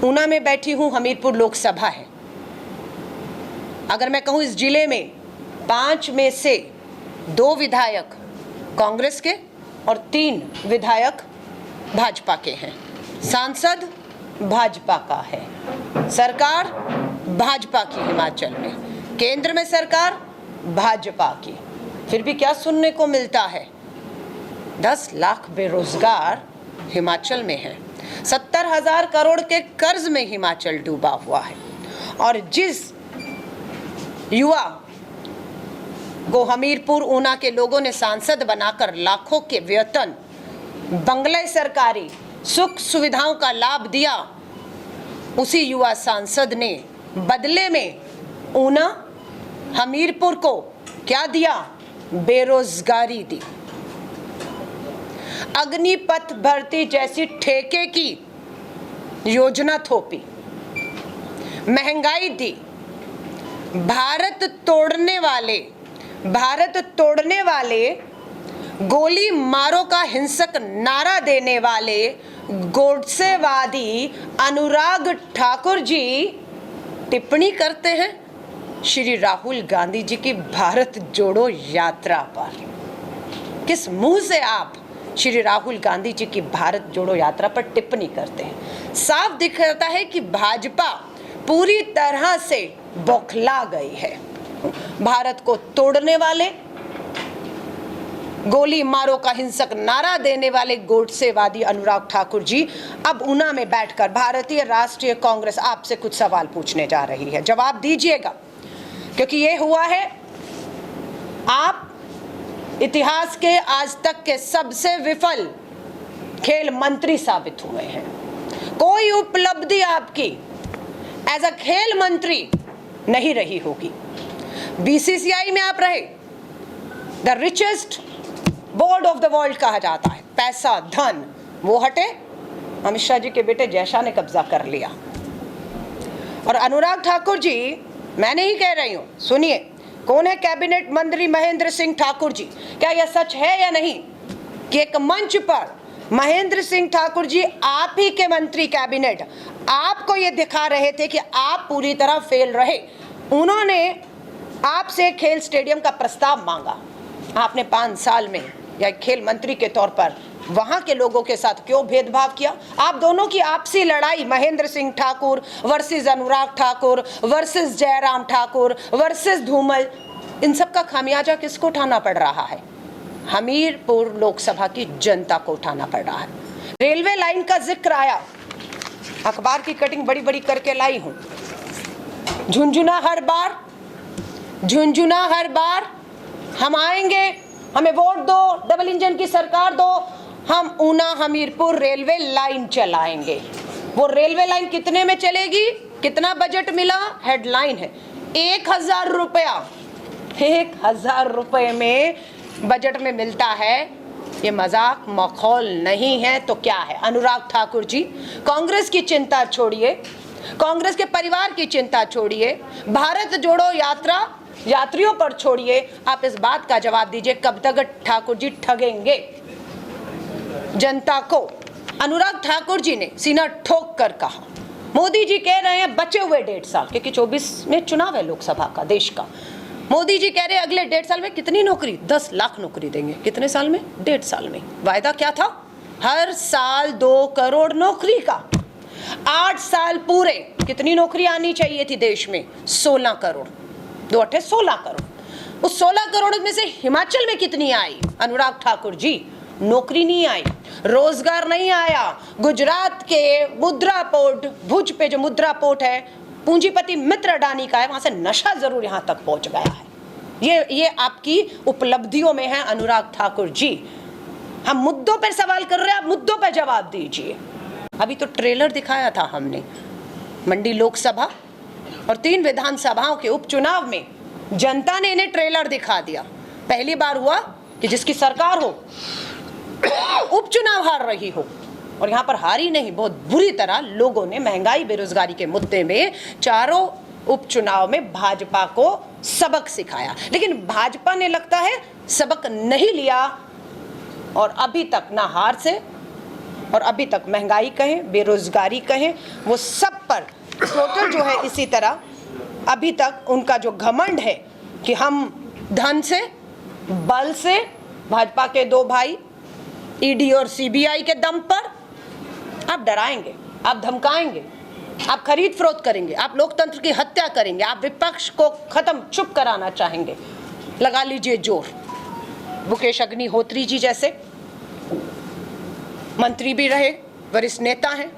ऊना में बैठी हूँ, हमीरपुर लोकसभा है। अगर मैं कहूँ इस जिले में 5 में से 2 विधायक कांग्रेस के और 3 विधायक भाजपा के हैं। सांसद भाजपा का है, सरकार भाजपा की हिमाचल में, केंद्र में सरकार भाजपा की। फिर भी क्या सुनने को मिलता है? 10 लाख बेरोजगार हिमाचल में हैं, 70,000 करोड़ के कर्ज में हिमाचल डूबा हुआ है। और जिस युवा को हमीरपुर ऊना के लोगों ने सांसद बनाकर लाखों के वेतन, बंगले सरकारी सुख सुविधाओं का लाभ दिया, उसी युवा सांसद ने बदले में ऊना हमीरपुर को क्या दिया? बेरोजगारी दी। अग्निपथ भर्ती जैसी ठेके की योजना थोपी, महंगाई दी। भारत तोड़ने वाले गोली मारो का हिंसक नारा देने वाले गोडसेवादी अनुराग ठाकुर जी टिप्पणी करते हैं श्री राहुल गांधी जी की भारत जोड़ो यात्रा पर। किस मुंह से आप श्री राहुल गांधी जी की भारत जोड़ो यात्रा पर टिप्पणी करते हैं? साफ दिखता है कि भाजपा पूरी तरह से बौखला गई है। भारत को तोड़ने वाले, गोली मारो का हिंसक नारा देने वाले गोडसेवादी अनुराग ठाकुर जी अब ऊना में बैठकर भारतीय राष्ट्रीय कांग्रेस आपसे कुछ सवाल पूछने जा रही है। जवाब दीजिएगा, क्योंकि ये हुआ है, आप इतिहास के आज तक के सबसे विफल खेल मंत्री साबित हुए हैं। कोई उपलब्धि आपकी एज अ खेल मंत्री नहीं रही होगी। बीसीसीआई में आप रहे, the richest board of the world कहा जाता है। पैसा, धन, वो हटे, अमित शाह जी के बेटे जयशाह ने कब्जा कर लिया। और अनुराग ठाकुर जी, मैं नहीं कह रही हूं, सुनिए, कौन है कैबिनेट मंत्री महेंद्र सिंह ठाकुर जी? क्या यह सच है या नहीं कि एक मंच पर महेंद्र सिंह ठाकुर जी, आप ही के मंत्री कैबिनेट, आपको ये दिखा रहे थे कि आप पूरी तरह फेल रहे। उन्होंने आपसे खेल स्टेडियम का प्रस्ताव मांगा। आपने 5 साल में या खेल मंत्री के तौर पर वहां के लोगों के साथ क्यों भेदभाव किया? आप दोनों की आपसी लड़ाई, Mahendra Singh Thakur versus Anurag Thakur versus Jairam Thakur versus Dhumal, इन सब का खामियाजा किसको उठाना पड़ रहा है? हमीरपुर लोकसभा की जनता को उठाना पड़ रहा है। रेलवे लाइन का जिक्र आया, अखबार की कटिंग बड़ी बड़ी करके लाई हूं। झुंझुना हर बार हम आएंगे, हमें वोट दो, डबल इंजन की सरकार दो, हम ऊना हमीरपुर रेलवे लाइन चलाएंगे। वो रेलवे लाइन कितने में चलेगी? कितना बजट मिला? हेडलाइन है 1,000 रुपया। 1,000 रुपये में बजट में मिलता है। ये मजाक मखौल नहीं है तो क्या है? अनुराग ठाकुर जी, कांग्रेस की चिंता छोड़िए, कांग्रेस के परिवार की चिंता छोड़िए, भारत जोड़ो यात्रा यात्रियों पर छोड़िए। आप इस बात का जवाब दीजिए, कब तक ठाकुर जी ठगेंगे जनता को? अनुराग ठाकुर जी ने सीना ठोक कर कहा, मोदी जी कह रहे हैं बचे हुए 1.5 साल, क्योंकि 24 में चुनाव है लोकसभा का देश का। मोदी जी कह रहे हैं अगले 1.5 साल में कितनी नौकरी? 10 लाख नौकरी देंगे। कितने साल में? 1.5 साल में। वायदा क्या था? हर साल 2 करोड़ नौकरी का। 8 साल पूरे, कितनी नौकरी आनी चाहिए थी देश में? 16 करोड़। 2 8 16 करोड़। उस 16 करोड़ में से हिमाचल में कितनी आई? अनुराग ठाकुर जी, नौकरी नहीं आई, रोजगार नहीं आया। गुजरात के मुद्रा पोर्ट, भुज पे जो मुद्रा पोर्ट है, पूंजीपति मित्र अडानी का है, वहां से नशा जरूर यहां तक पहुंच गया है। ये आपकी उपलब्धियों में है अनुराग ठाकुर जी। हम मुद्दों पर सवाल कर रहे हैं, आप मुद्दों पर जवाब दीजिए। अभी तो ट्रेलर दिखाया था हमने, मंडी लोकसभा और 3 विधानसभाओं के उपचुनाव में जनता ने इन्हें ट्रेलर दिखा दिया। पहली बार हुआ कि जिसकी सरकार हो उपचुनाव हार रही हो, और यहाँ पर हारी नहीं, बहुत बुरी तरह लोगों ने महंगाई बेरोजगारी के मुद्दे में चारों उपचुनाव में भाजपा को सबक सिखाया। लेकिन भाजपा ने लगता है सबक नहीं लिया, और अभी तक ना हार से और अभी तक महंगाई कहें, बेरोजगारी कहें, वो सब पर टोटल जो है इसी तरह अभी तक उनका जो घमंड है कि हम धन से, बल से, भाजपा के 2 भाई ईडी और सीबीआई के दम पर आप डराएंगे, आप धमकाएंगे, आप खरीद फरोख्त करेंगे, आप लोकतंत्र की हत्या करेंगे, आप विपक्ष को खत्म चुप कराना चाहेंगे। लगा लीजिए जोर। मुकेश अग्निहोत्री जी जैसे मंत्री भी रहे, वरिष्ठ नेता हैं,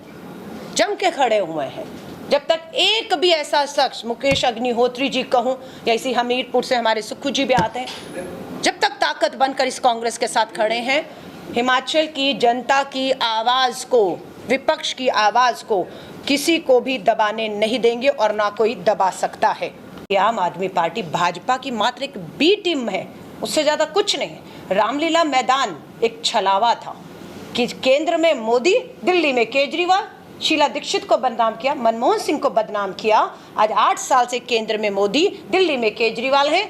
जम के खड़े हुए हैं। जब तक एक भी ऐसा शख्स, मुकेश अग्निहोत्री जी कहूं या इसी हमीरपुर से हमारे सुक्खू जी भी आते हैं, जब तक ताकत बनकर इस कांग्रेस के साथ खड़े हैं, हिमाचल की जनता की आवाज को, विपक्ष की आवाज को किसी को भी दबाने नहीं देंगे और ना कोई दबा सकता है। आम आदमी पार्टी भाजपा की मात्र एक बी टीम है, उससे ज्यादा कुछ नहीं है। रामलीला मैदान एक छलावा था कि केंद्र में मोदी, दिल्ली में केजरीवाल, शीला दीक्षित को बदनाम किया, मनमोहन सिंह को बदनाम किया। आज 8 साल से केंद्र में मोदी, दिल्ली में केजरीवाल है।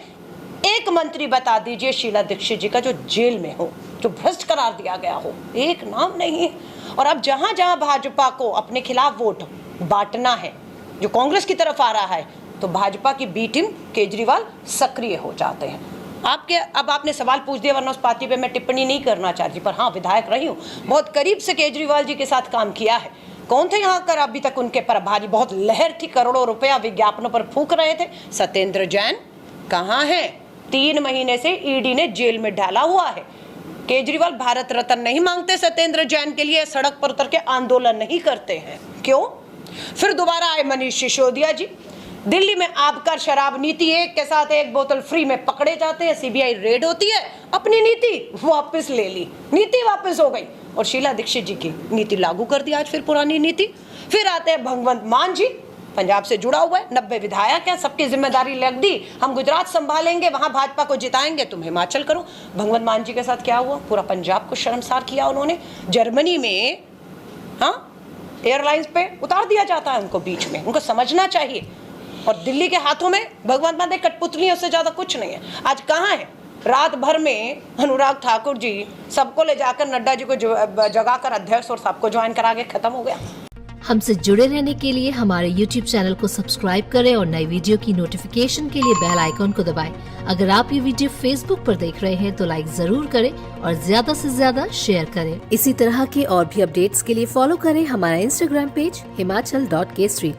एक मंत्री बता दीजिए शीला दीक्षित जी का जो जेल में हो, जो भ्रष्ट करार दिया गया हो, एक नाम नहीं। और अब जहां जहां भाजपा को अपने खिलाफ वोट बांटना है, जो कांग्रेस की तरफ आ रहा है, तो भाजपा की बी टीम केजरीवाल सक्रिय हो जाते हैं। अब आपने सवाल पूछ दिया, वरना उस पार्टी पे मैं टिप्पणी नहीं करना चाहती, पर हाँ, विधायक रही हूँ, बहुत करीब से केजरीवाल जी के साथ काम किया है। कौन थे यहाँ कर अभी तक उनके पर भारी बहुत लहर थी, करोड़ों रुपया विज्ञापनों पर फूंक रहे थे। सत्येंद्र जैन कहाँ है? 3 महीने से ईडी ने जेल में डाला हुआ है। केजरीवाल भारत रत्न नहीं मांगते सत्येंद्र जैन के लिए, सड़क पर उतर के आंदोलन नहीं करते हैं। क्यों? फिर दोबारा आए मनीष सिसोदिया जी, दिल्ली में आबकार शराब नीति एक के साथ एक बोतल फ्री में पकड़े जाते हैं, सीबीआई रेड होती है, अपनी नीति वापस ले ली, नीति वापस हो गई और शीला दीक्षित जी की नीति लागू कर दी, आज फिर पुरानी नीति। फिर आते हैं भगवंत मान जी, पंजाब से जुड़ा हुआ है, 90 विधायक है, सबकी जिम्मेदारी लग दी, हम गुजरात संभालेंगे, वहां भाजपा को जिताएंगे, तुम हिमाचल करो। भगवंत मान जी के साथ क्या हुआ? पूरा पंजाब को शर्मसार किया उन्होंने। जर्मनी में एयरलाइंस पे उतार दिया जाता है उनको बीच में, उनको समझना चाहिए। और दिल्ली के हाथों में भगवंत मान एक कठपुतली है, उससे ज्यादा कुछ नहीं है। आज कहाँ है? रात भर में अनुराग ठाकुर जी सबको ले जाकर नड्डा जी को जगाकर अध्यक्ष और सबको ज्वाइन करा के खत्म हो गया। हमसे जुड़े रहने के लिए हमारे YouTube चैनल को सब्सक्राइब करें और नई वीडियो की नोटिफिकेशन के लिए बेल आइकॉन को दबाएं। अगर आप ये वीडियो Facebook पर देख रहे हैं तो लाइक जरूर करें और ज्यादा से ज्यादा शेयर करें। इसी तरह के और भी अपडेट्स के लिए फॉलो करें हमारा Instagram पेज himachal.kesri।